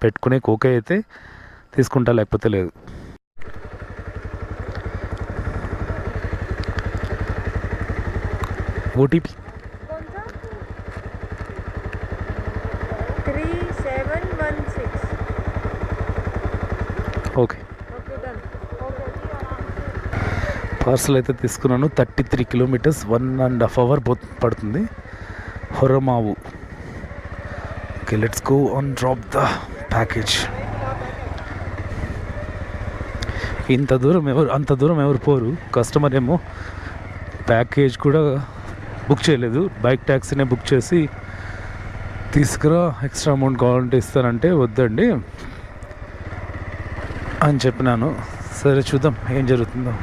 పెట్టుకునే ఓకే అయితే తీసుకుంటా, లేకపోతే లేదు. ఓటీపీ 3716. ఓకే. పార్సల్ అయితే తీసుకున్నాను. 33 కిలోమీటర్స్, 1.5 అవర్ పడుతుంది. Horamavu. Okay, let's go on drop the package. అంత దూరం ఎవరు పోరు. కస్టమర్ ఏమో ప్యాకేజ్ కూడా బుక్ చేయలేదు, బైక్ ట్యాక్సీనే బుక్ చేసి తీసుకురా, ఎక్స్ట్రా అమౌంట్ కావాలంటే ఇస్తానంటే వద్దండి అని చెప్పినాను. సరే చూద్దాం ఏం జరుగుతుందో.